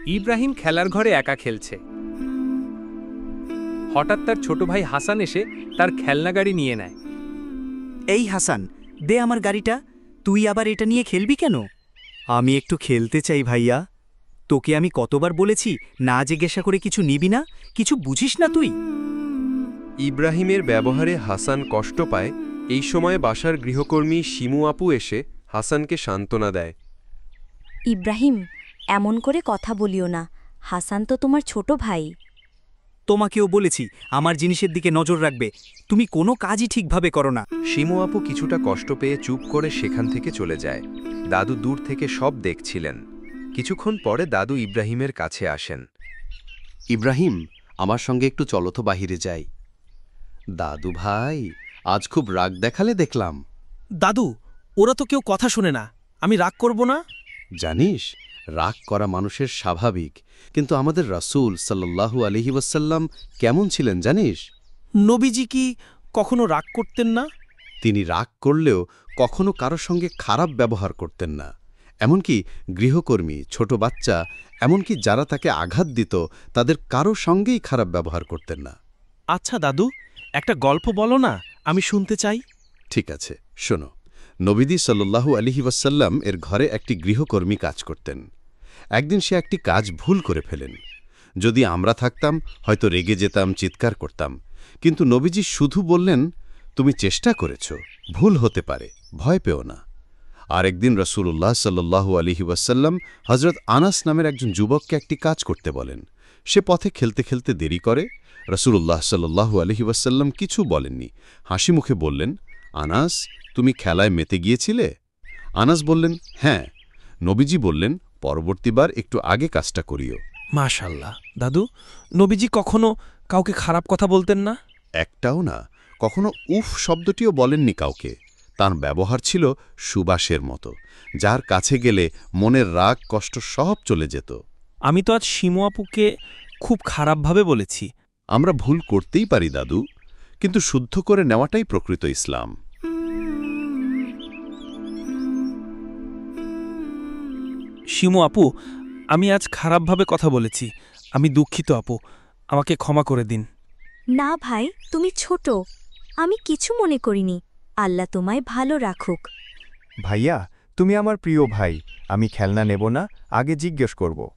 ইব্রাহিম খেলার ঘরে একা খেলছে। হঠাৎ তার ছোট ভাই হাসান এসে তার খেলনা গাড়ি নিয়ে নেয়। এই হাসান, দে আমার গাড়িটা। তুই আবার এটা নিয়ে খেলবি কেন? আমি একটু খেলতে চাই ভাইয়া। তোকে আমি কতবার বলেছি না জিজ্ঞাসা করে কিছু নিবি না? কিছু বুঝিস না তুই? ইব্রাহিমের ব্যবহারে হাসান কষ্ট পায়। এই সময় বাসার গৃহকর্মী শিমু আপু এসে হাসানকে সান্ত্বনা দেয়। ইব্রাহিম, এমন করে কথা বলিও না। হাসান তো তোমার ছোট ভাই। তোমাকেও বলেছি আমার জিনিসের দিকে নজর রাখবে। তুমি কোনো কাজই ঠিকভাবে করো না। শিমু আপু কিছুটা কষ্ট পেয়ে চুপ করে সেখান থেকে চলে যায়। দাদু দূর থেকে সব দেখছিলেন। কিছুক্ষণ পরে দাদু ইব্রাহিমের কাছে আসেন। ইব্রাহিম, আমার সঙ্গে একটু চলো তো বাহিরে যাই। দাদু ভাই, আজ খুব রাগ দেখালে দেখলাম। দাদু, ওরা তো কেউ কথা শোনে না। আমি রাগ করব না? জানিস, রাগ করা মানুষের স্বাভাবিক, কিন্তু আমাদের রাসূল সাল্লাল্লাহু আলাইহি ওয়াসাল্লাম কেমন ছিলেন জানিস? নবীজি কি কখনো রাগ করতেন না? তিনি রাগ করলেও কখনো কারো সঙ্গে খারাপ ব্যবহার করতেন না। এমনকি গৃহকর্মী, ছোট বাচ্চা, এমনকি যারা তাকে আঘাত দিত তাদের কারো সঙ্গেই খারাপ ব্যবহার করতেন না। আচ্ছা দাদু, একটা গল্প বলো না, আমি শুনতে চাই। ঠিক আছে, শোনো। নবীজি সাল্লাল্লাহু আলাইহি ওয়াসাল্লাম এর ঘরে একটি গৃহকর্মী কাজ করতেন। একদিন সে একটি কাজ ভুল করে ফেলেন। যদি আমরা থাকতাম হয়তো রেগে যেতাম, চিৎকার করতাম, কিন্তু নবীজি শুধু বললেন, তুমি চেষ্টা করেছ, ভুল হতে পারে, ভয় পেও না। আরেকদিন রাসূলুল্লাহ সাল্লাল্লাহু আলাইহি ওয়াসাল্লাম হযরত আনাস নামের একজন যুবককে একটি কাজ করতে বলেন। সে পথে খেলতে খেলতে দেরি করে। রাসূলুল্লাহ সাল্লাল্লাহু আলাইহি ওয়াসাল্লাম কিছু বলেননি, হাসি মুখে বললেন, আনাস, তুমি খেলায় মেতে গিয়েছিলে? আনাস বললেন, হ্যাঁ। নবীজি বললেন, পরবর্তীবার একটু আগে কাজটা করিও। মাশাআল্লাহ। দাদু, নবীজি কখনো কাউকে খারাপ কথা বলতেন না? একটাও না। কখনো উফ শব্দটিও বলেননি কাউকে। তার ব্যবহার ছিল সুবাসের মতো, যার কাছে গেলে মনের রাগ কষ্ট সব চলে যেত। আমি তো আজ শিমু আপুকে খুব খারাপভাবে বলেছি। আমরা ভুল করতেই পারি দাদু, কিন্তু শুদ্ধ করে নেওয়াটাই প্রকৃত ইসলাম। শিমু আপু, আমি আজ খারাপভাবে কথা বলেছি। আমি দুঃখিত আপু, আমাকে ক্ষমা করে দিন। না ভাই, তুমি ছোট। আমি কিছু মনে করিনি। আল্লাহ তোমায় ভালো রাখুক। ভাইয়া, তুমি আমার প্রিয় ভাই। আমি খেলনা নেব না, আগে জিজ্ঞেস করব।